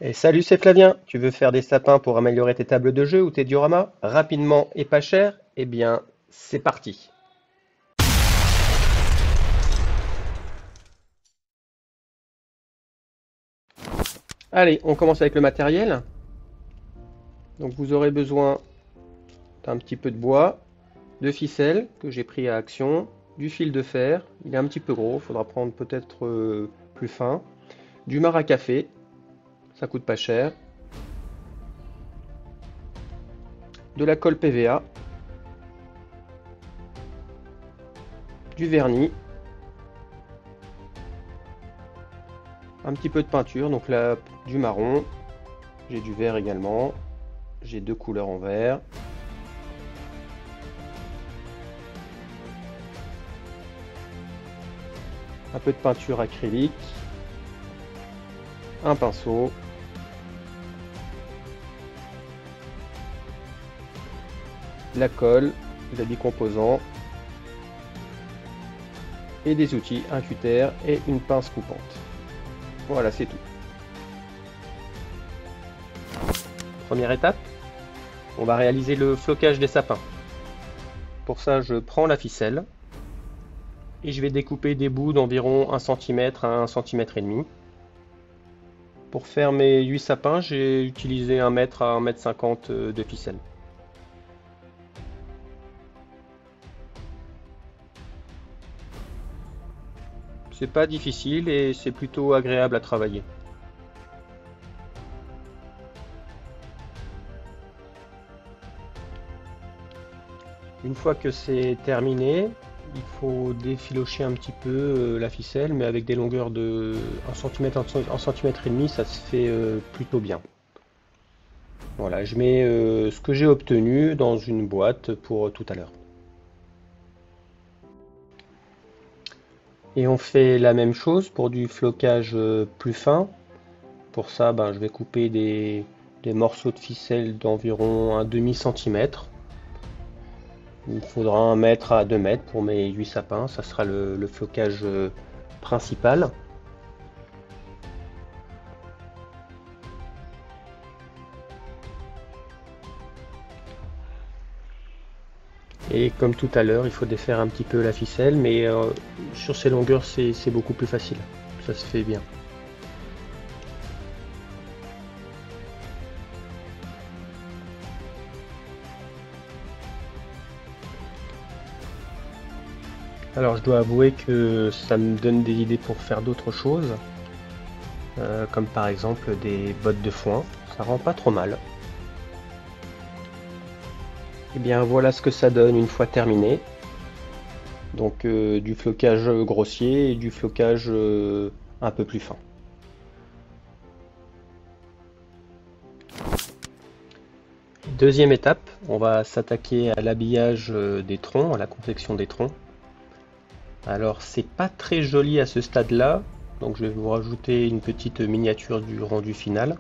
Et salut, c'est Flavien. Tu veux faire des sapins pour améliorer tes tables de jeu ou tes dioramas rapidement et pas cher? Eh bien, c'est parti. Allez, on commence avec le matériel. Donc vous aurez besoin d'un petit peu de bois, de ficelle que j'ai pris à Action, du fil de fer, il est un petit peu gros, il faudra prendre peut-être plus fin, du marc à café, ça coûte pas cher, de la colle PVA, du vernis, un petit peu de peinture, donc là du marron, j'ai du vert également, j'ai deux couleurs en vert. Un peu de peinture acrylique, un pinceau, la colle, des habits composants et des outils, un cutter et une pince coupante. Voilà, c'est tout. Première étape, on va réaliser le flocage des sapins. Pour ça, je prends la ficelle et je vais découper des bouts d'environ 1 cm à 1 cm et demi. Pour faire mes 8 sapins, j'ai utilisé 1 mètre à 1,50 m de ficelle. C'est pas difficile et c'est plutôt agréable à travailler. Une fois que c'est terminé, il faut défilocher un petit peu la ficelle, mais avec des longueurs de 1 cm, 1 cm et demi, ça se fait plutôt bien. Voilà, je mets ce que j'ai obtenu dans une boîte pour tout à l'heure. Et on fait la même chose pour du flocage plus fin. Pour ça, ben, je vais couper des morceaux de ficelle d'environ un demi-centimètre. Il me faudra 1 mètre à 2 mètres pour mes 8 sapins, ça sera le flocage principal. Et comme tout à l'heure, il faut défaire un petit peu la ficelle, mais sur ces longueurs, c'est beaucoup plus facile. Ça se fait bien. Alors, je dois avouer que ça me donne des idées pour faire d'autres choses, comme par exemple des bottes de foin. Ça rend pas trop mal. Et bien voilà ce que ça donne une fois terminé. Donc du flocage grossier et du flocage un peu plus fin. Deuxième étape, on va s'attaquer à l'habillage des troncs, à la confection des troncs. Alors c'est pas très joli à ce stade-là, donc je vais vous rajouter une petite miniature du rendu final.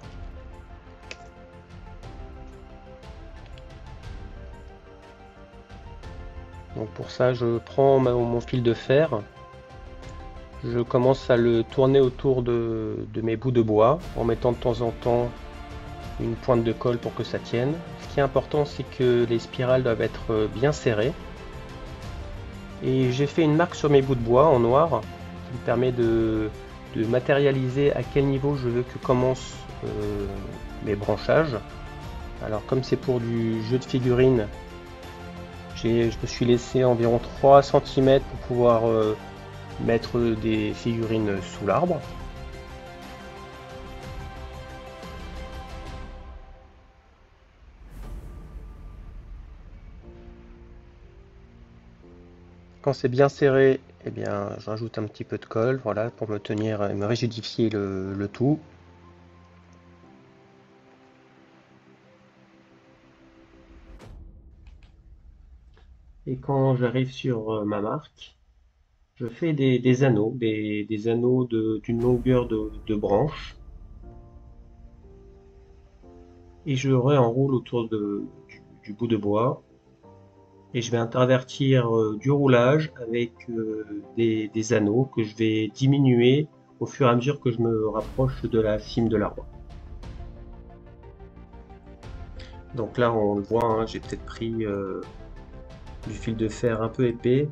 Donc pour ça, je prends mon fil de fer, je commence à le tourner autour de mes bouts de bois en mettant de temps en temps une pointe de colle pour que ça tienne. Ce qui est important, c'est que les spirales doivent être bien serrées. Et j'ai fait une marque sur mes bouts de bois en noir qui me permet de matérialiser à quel niveau je veux que commencent mes branchages. Alors comme c'est pour du jeu de figurines, je me suis laissé environ 3 cm pour pouvoir mettre des figurines sous l'arbre. Quand c'est bien serré, eh bien, je rajoute un petit peu de colle, voilà, pour me tenir et me rigidifier le tout. Et quand j'arrive sur ma marque, je fais des anneaux, des anneaux d'une longueur de branche, et je réenroule autour du bout de bois. Et je vais intervertir du roulage avec des anneaux que je vais diminuer au fur et à mesure que je me rapproche de la cime de l'arbre. Donc là on le voit, hein, j'ai peut-être pris du fil de fer un peu épais.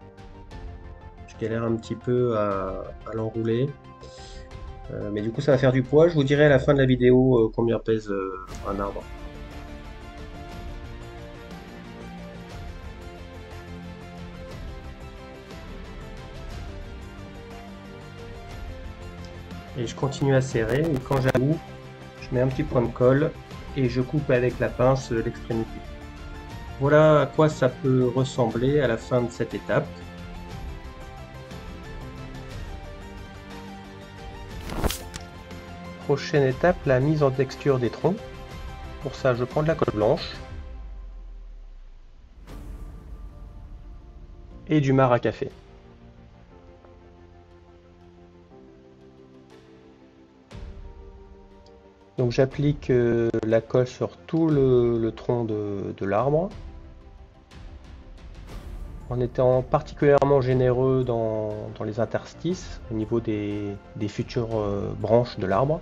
Je galère un petit peu à l'enrouler. Mais du coup ça va faire du poids. Je vous dirai à la fin de la vidéo combien pèse un arbre. Et je continue à serrer, et quand j'avoue, je mets un petit point de colle et je coupe avec la pince l'extrémité. Voilà à quoi ça peut ressembler à la fin de cette étape. Prochaine étape, la mise en texture des troncs. Pour ça, je prends de la colle blanche et du marc à café. Donc j'applique la colle sur tout le tronc de l'arbre, en étant particulièrement généreux dans les interstices au niveau des futures branches de l'arbre.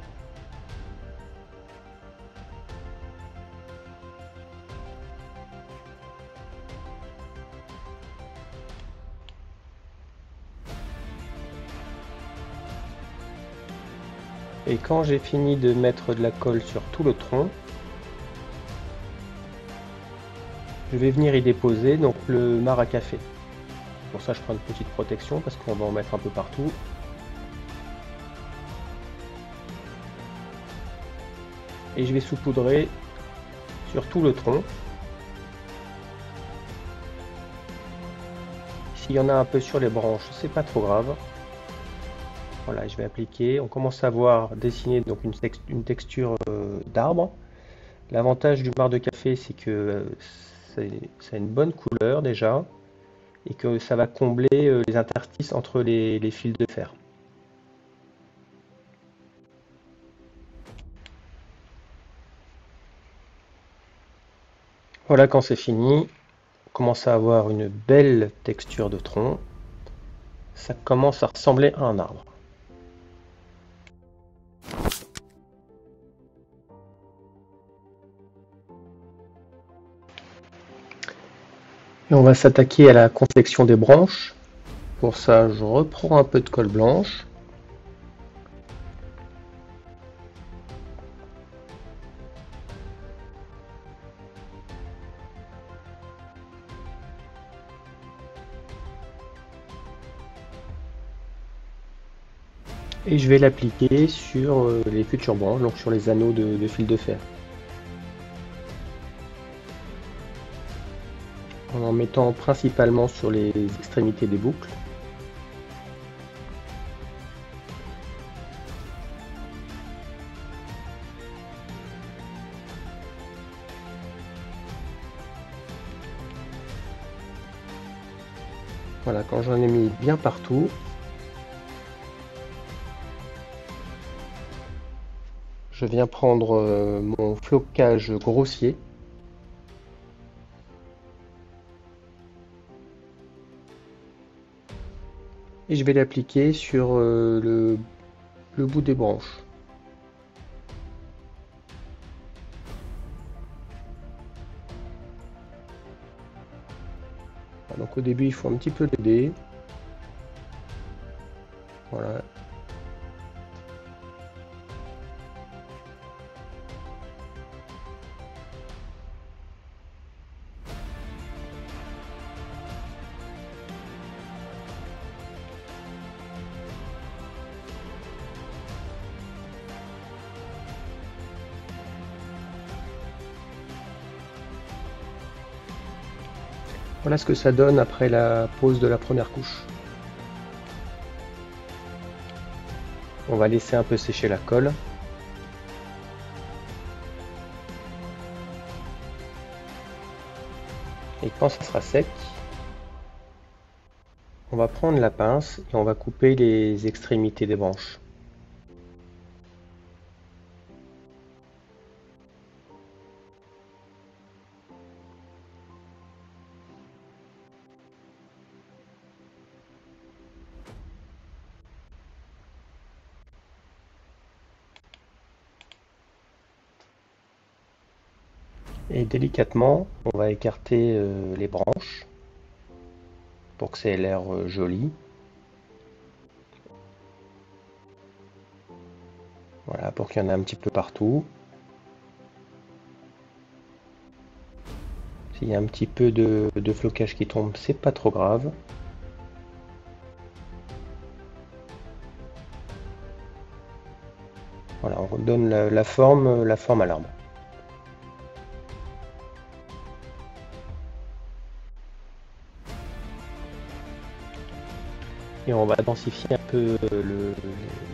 Et quand j'ai fini de mettre de la colle sur tout le tronc, je vais venir y déposer donc le marc à café. Pour ça, je prends une petite protection parce qu'on va en mettre un peu partout. Et je vais saupoudrer sur tout le tronc. S'il y en a un peu sur les branches, c'est pas trop grave. Voilà, je vais appliquer. On commence à voir dessiner donc une texture d'arbre. L'avantage du marc de café, c'est que ça a une bonne couleur déjà et que ça va combler les interstices entre les fils de fer. Voilà, quand c'est fini, on commence à avoir une belle texture de tronc. Ça commence à ressembler à un arbre. Et on va s'attaquer à la confection des branches. Pour ça, je reprends un peu de colle blanche. Et je vais l'appliquer sur les futures branches, donc sur les anneaux de fil de fer. En mettant principalement sur les extrémités des boucles. Voilà, quand j'en ai mis bien partout, je viens prendre mon flocage grossier et je vais l'appliquer sur le bout des branches. Donc au début, il faut un petit peu l'aider. Voilà. Voilà ce que ça donne après la pose de la première couche. On va laisser un peu sécher la colle. Et quand ça sera sec, on va prendre la pince et on va couper les extrémités des branches. Et délicatement, on va écarter les branches pour que ça ait l'air joli. Voilà, pour qu'il y en ait un petit peu partout. S'il y a un petit peu de flocage qui tombe, c'est pas trop grave. Voilà, on donne la forme à l'arbre. Et on va densifier un peu les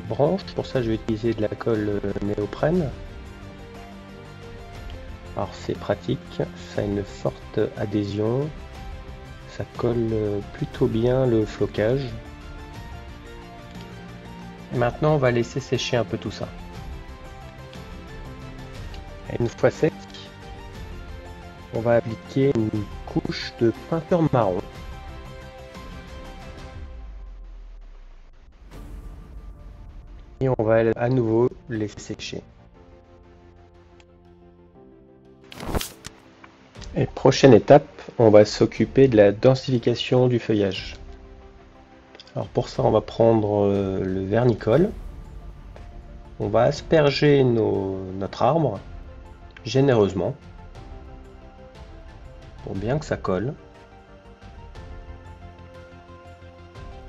branches. Pour ça, je vais utiliser de la colle néoprène. Alors c'est pratique, ça a une forte adhésion, ça colle plutôt bien le flocage. Et maintenant, on va laisser sécher un peu tout ça. Et une fois sec, on va appliquer une couche de peinture marron. Et on va à nouveau laisser sécher. Et prochaine étape, on va s'occuper de la densification du feuillage. Alors pour ça, on va prendre le vernicole. On va asperger notre arbre généreusement pour bien que ça colle.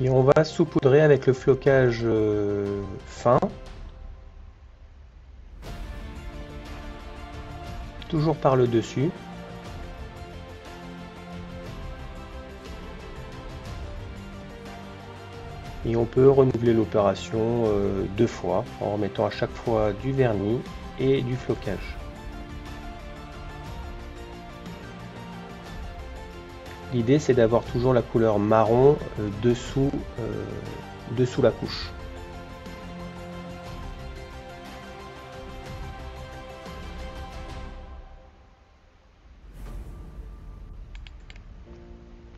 Et on va saupoudrer avec le flocage fin, toujours par le dessus. Et on peut renouveler l'opération 2 fois en remettant à chaque fois du vernis et du flocage. L'idée c'est d'avoir toujours la couleur marron dessous la couche.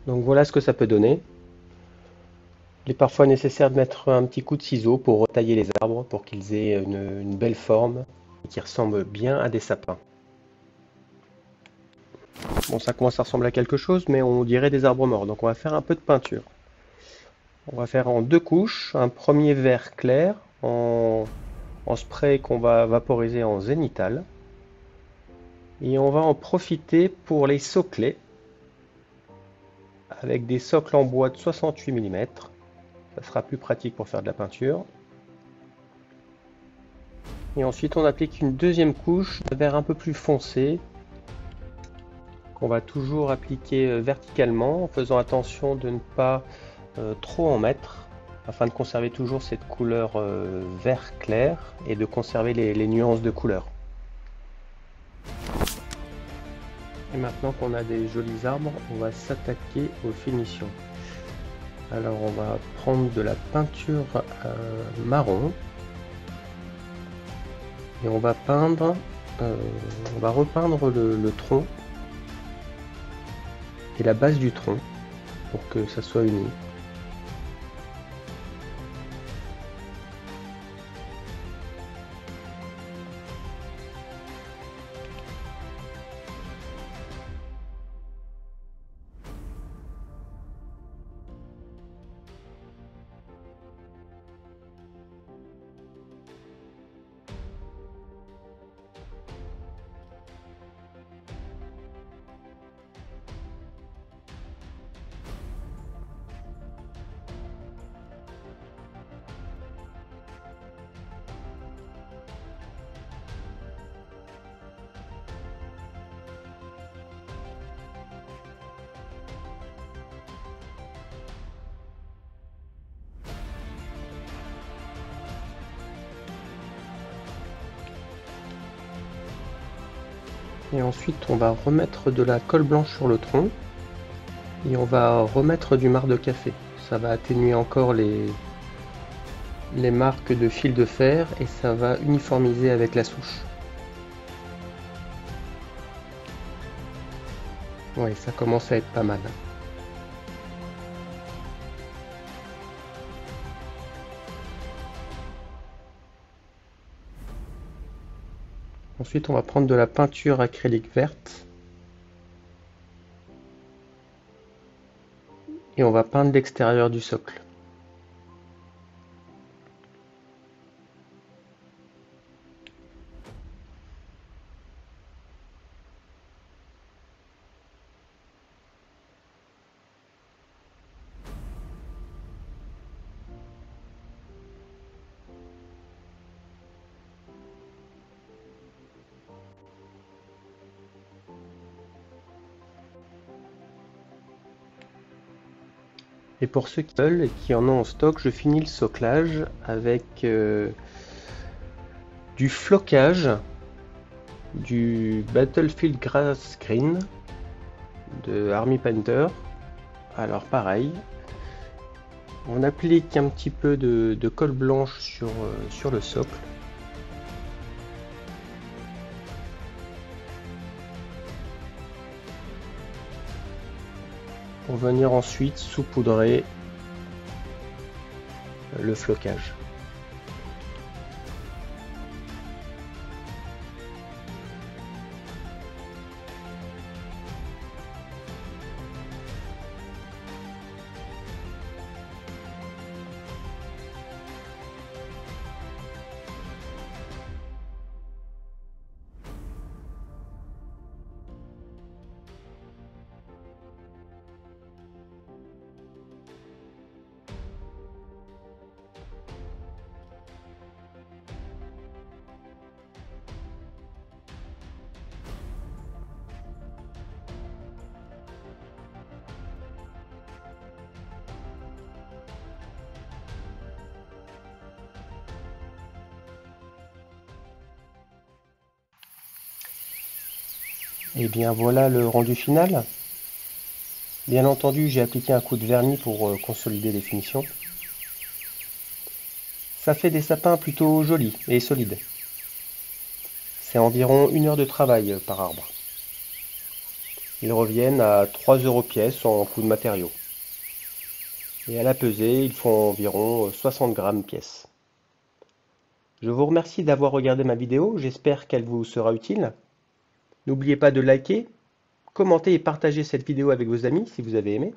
Donc voilà ce que ça peut donner. Il est parfois nécessaire de mettre un petit coup de ciseau pour retailler les arbres pour qu'ils aient une belle forme et qu'ils ressemblent bien à des sapins. Bon, ça commence à ressembler à quelque chose, mais on dirait des arbres morts. Donc on va faire un peu de peinture. On va faire en 2 couches. Un premier vert clair en spray qu'on va vaporiser en zénithal. Et on va en profiter pour les socler avec des socles en bois de 68 mm. Ça sera plus pratique pour faire de la peinture. Et ensuite on applique une deuxième couche de vert un peu plus foncé qu'on va toujours appliquer verticalement en faisant attention de ne pas trop en mettre afin de conserver toujours cette couleur vert clair et de conserver les nuances de couleur. Et maintenant qu'on a des jolis arbres, on va s'attaquer aux finitions. Alors on va prendre de la peinture marron et on va peindre, on va repeindre le tronc et la base du tronc pour que ça soit uni. Et ensuite on va remettre de la colle blanche sur le tronc et on va remettre du marc de café. Ça va atténuer encore les marques de fil de fer et ça va uniformiser avec la souche. Oui, ça commence à être pas mal. Ensuite, on va prendre de la peinture acrylique verte et on va peindre l'extérieur du socle. Et pour ceux qui veulent et qui en ont en stock, je finis le soclage avec du flocage, du Battlefield Grass Green de Army Painter. Alors pareil, on applique un petit peu de colle blanche sur le socle. Pour venir ensuite saupoudrer le flocage. Et bien voilà le rendu final. Bien entendu, j'ai appliqué un coup de vernis pour consolider les finitions. Ça fait des sapins plutôt jolis et solides. C'est environ 1 heure de travail par arbre. Ils reviennent à 3 € pièce en coût de matériaux. Et à la pesée, ils font environ 60 grammes pièce. Je vous remercie d'avoir regardé ma vidéo, j'espère qu'elle vous sera utile. N'oubliez pas de liker, commenter et partager cette vidéo avec vos amis si vous avez aimé.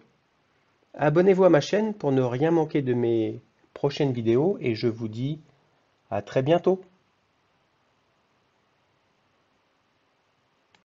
Abonnez-vous à ma chaîne pour ne rien manquer de mes prochaines vidéos et je vous dis à très bientôt.